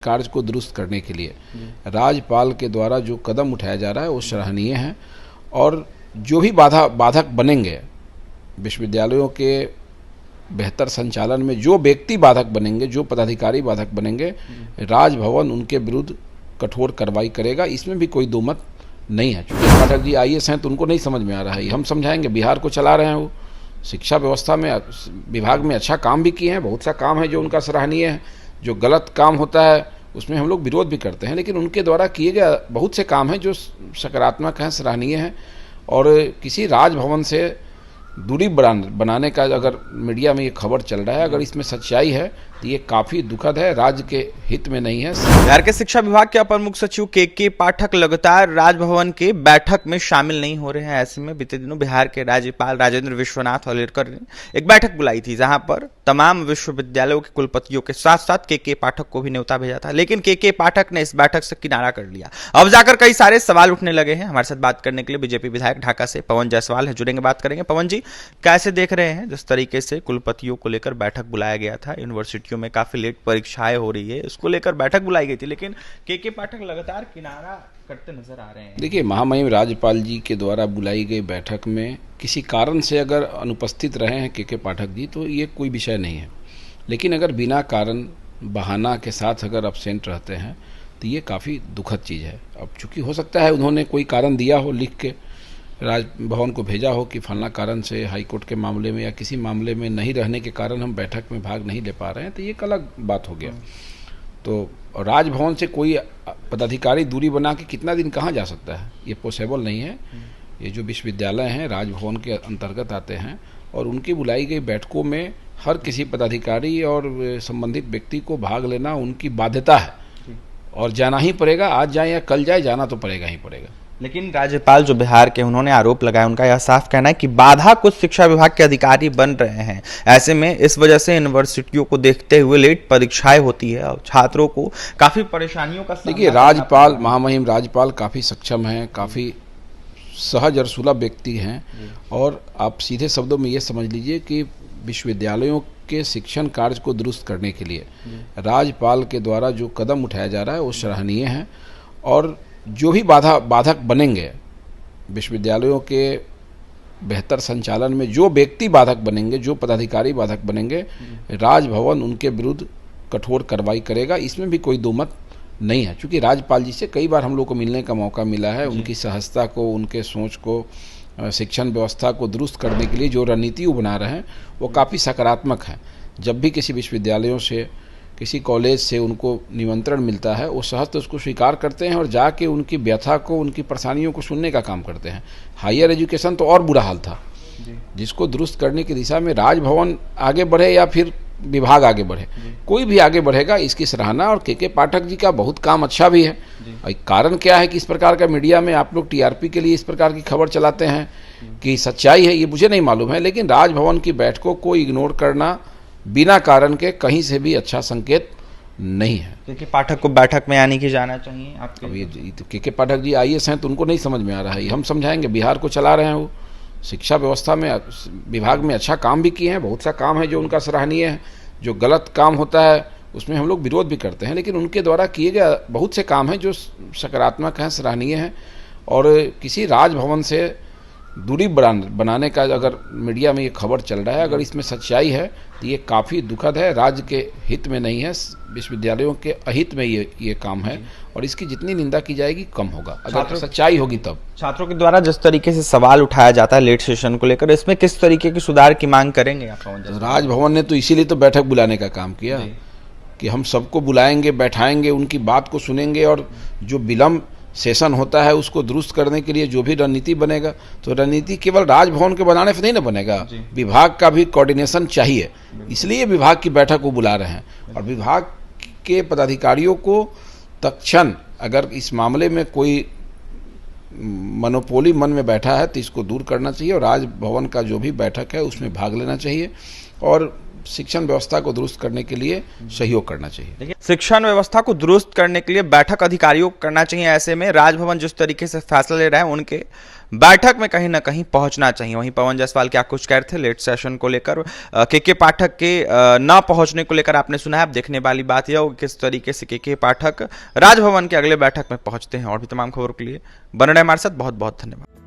कार्य को दुरुस्त करने के लिए राज्यपाल के द्वारा जो कदम उठाया जा रहा है वो सराहनीय है। और जो भी बाधक बनेंगे विश्वविद्यालयों के बेहतर संचालन में, जो व्यक्ति बाधक बनेंगे, जो पदाधिकारी बाधक बनेंगे, राजभवन उनके विरुद्ध कठोर कार्रवाई करेगा। इसमें भी कोई दो मत नहीं है। चूँकि पाठक जी IAS हैं तो उनको नहीं समझ में आ रहा है, हम समझाएंगे। बिहार को चला रहे हैं, वो शिक्षा व्यवस्था में विभाग में अच्छा काम भी किए हैं। बहुत सा काम है जो उनका सराहनीय है। जो गलत काम होता है उसमें हम लोग विरोध भी करते हैं, लेकिन उनके द्वारा किए गए बहुत से काम हैं जो सकारात्मक हैं, सराहनीय हैं। और किसी राजभवन से दूरी बनाने का अगर मीडिया में ये खबर चल रहा है, अगर इसमें सच्चाई है तो ये काफ़ी दुखद है, राज्य के हित में नहीं है। बिहार के शिक्षा विभाग के अपर मुख्य सचिव के पाठक लगातार राजभवन के बैठक में शामिल नहीं हो रहे हैं। ऐसे में बीते दिनों बिहार के राज्यपाल राजेंद्र विश्वनाथ आर्लेकर ने एक बैठक बुलाई थी, जहां पर तमाम विश्वविद्यालयों के कुलपतियों के साथ साथ के पाठक को भी न्योता भेजा था, लेकिन के पाठक ने इस बैठक से किनारा कर लिया। अब जाकर कई सारे सवाल उठने लगे हैं। हमारे साथ बात करने के लिए बीजेपी विधायक ढाका से पवन जायसवाल है, जुड़ेंगे, बात करेंगे। पवन जी, कैसे देख रहे हैं जिस तरीके से कुलपतियों को लेकर बैठक बुलाया गया था? यूनिवर्सिटियों में काफी लेट परीक्षाएं हो रही है, इसको लेकर बैठक बुलाई गई थी, लेकिन के पाठक लगातार किनारा करते नजर आ रहे हैं। देखिए, महामहिम राज्यपाल जी के द्वारा बुलाई गई बैठक में किसी कारण से अगर अनुपस्थित रहे हैं के पाठक जी तो ये कोई विषय नहीं है, लेकिन अगर बिना कारण बहाना के साथ अगर एब्सेंट रहते हैं तो ये काफ़ी दुखद चीज़ है। अब चूँकि हो सकता है उन्होंने कोई कारण दिया हो, लिख के राजभवन को भेजा हो कि फलना कारण से हाईकोर्ट के मामले में या किसी मामले में नहीं रहने के कारण हम बैठक में भाग नहीं ले पा रहे हैं, तो ये एक अलग बात हो गया। तो राजभवन से कोई पदाधिकारी दूरी बना के कितना दिन कहाँ जा सकता है, ये पॉसिबल नहीं है। ये जो विश्वविद्यालय हैं राजभवन के अंतर्गत आते हैं और उनकी बुलाई गई बैठकों में हर किसी पदाधिकारी और संबंधित व्यक्ति को भाग लेना उनकी बाध्यता है और जाना ही पड़ेगा। आज जाए या कल जाए, जाना तो पड़ेगा ही पड़ेगा। लेकिन राज्यपाल जो बिहार के, उन्होंने आरोप लगाया, उनका यह साफ कहना है कि बाधा कुछ शिक्षा विभाग के अधिकारी बन रहे हैं। ऐसे में इस वजह से यूनिवर्सिटियों को देखते हुए लेट परीक्षाएं होती है और छात्रों को काफी परेशानियों का सामना। देखिए, राज्यपाल, महामहिम राज्यपाल काफ़ी सक्षम हैं, काफ़ी सहज और सुलभ व्यक्ति हैं। और आप सीधे शब्दों में ये समझ लीजिए कि विश्वविद्यालयों के शिक्षण कार्य को दुरुस्त करने के लिए राज्यपाल के द्वारा जो कदम उठाया जा रहा है वो सराहनीय है। और जो भी बाधक बनेंगे विश्वविद्यालयों के बेहतर संचालन में, जो व्यक्ति बाधक बनेंगे, जो पदाधिकारी बाधक बनेंगे, राजभवन उनके विरुद्ध कठोर कार्रवाई करेगा। इसमें भी कोई दो मत नहीं है। क्योंकि राज्यपाल जी से कई बार हम लोग को मिलने का मौका मिला है, उनकी सहजता को, उनके सोच को, शिक्षण व्यवस्था को दुरुस्त करने के लिए जो रणनीति वो बना रहे हैं वो काफ़ी सकारात्मक है। जब भी किसी विश्वविद्यालयों से, किसी कॉलेज से उनको निमंत्रण मिलता है, वो सहज तो उसको स्वीकार करते हैं और जाके उनकी व्यथा को, उनकी परेशानियों को सुनने का काम करते हैं। हायर एजुकेशन तो और बुरा हाल था, जिसको दुरुस्त करने की दिशा में राजभवन आगे बढ़े या फिर विभाग आगे बढ़े, कोई भी आगे बढ़ेगा, इसकी सराहना। और के पाठक जी का बहुत काम अच्छा भी है। कारण क्या है कि इस प्रकार का मीडिया में आप लोग TRP के लिए इस प्रकार की खबर चलाते हैं कि सच्चाई है, ये मुझे नहीं मालूम है, लेकिन राजभवन की बैठकों को इग्नोर करना बिना कारण के कहीं से भी अच्छा संकेत नहीं है। के पाठक को बैठक में आने की जाना चाहिए आपके? अब ये के पाठक जी IAS हैं तो उनको नहीं समझ में आ रहा है, हम समझाएंगे। बिहार को चला रहे हैं, वो शिक्षा व्यवस्था में विभाग में अच्छा काम भी किए हैं। बहुत सा काम है जो उनका सराहनीय है। जो गलत काम होता है उसमें हम लोग विरोध भी करते हैं, लेकिन उनके द्वारा किए गए बहुत से काम हैं जो सकारात्मक हैं, सराहनीय हैं। और किसी राजभवन से दूरी बनाने का अगर मीडिया में ये खबर चल रहा है, अगर इसमें सच्चाई है तो ये काफ़ी दुखद है, राज्य के हित में नहीं है, विश्वविद्यालयों के अहित में ये काम है। और इसकी जितनी निंदा की जाएगी कम होगा, अगर सच्चाई होगी तब। छात्रों के द्वारा जिस तरीके से सवाल उठाया जाता है लेट सेशन को लेकर, इसमें किस तरीके की सुधार की मांग करेंगे आप? राजभवन ने तो इसीलिए तो बैठक बुलाने का काम किया कि हम सबको बुलाएंगे, बैठाएंगे, उनकी बात को सुनेंगे और जो विलम्ब सेशन होता है उसको दुरुस्त करने के लिए जो भी रणनीति बनेगा, तो रणनीति केवल राजभवन के बनाने से नहीं ना बनेगा, विभाग का भी कोऑर्डिनेशन चाहिए। इसलिए विभाग की बैठक को बुला रहे हैं। और विभाग के पदाधिकारियों को तत्क्षण अगर इस मामले में कोई मनोपोली मन में बैठा है तो इसको दूर करना चाहिए और राजभवन का जो भी बैठक है उसमें भाग लेना चाहिए और शिक्षण व्यवस्था को दुरुस्त करने के लिए सहयोग करना चाहिए। देखिए, शिक्षण व्यवस्था को दुरुस्त करने के लिए बैठक अधिकारियों को करना चाहिए। ऐसे में राजभवन जिस तरीके से फैसला ले रहा है, उनके बैठक में कहीं ना कहीं पहुंचना चाहिए। वहीं पवन जायसवाल क्या कुछ कह रहे थे लेट सेशन को लेकर, के पाठक के न पहुंचने को लेकर आपने सुना है। अब देखने वाली बात यह होगी किस तरीके से के पाठक राजभवन के अगले बैठक में पहुंचते हैं। और भी तमाम खबरों के लिए बने रहे हमारे साथ। बहुत बहुत धन्यवाद।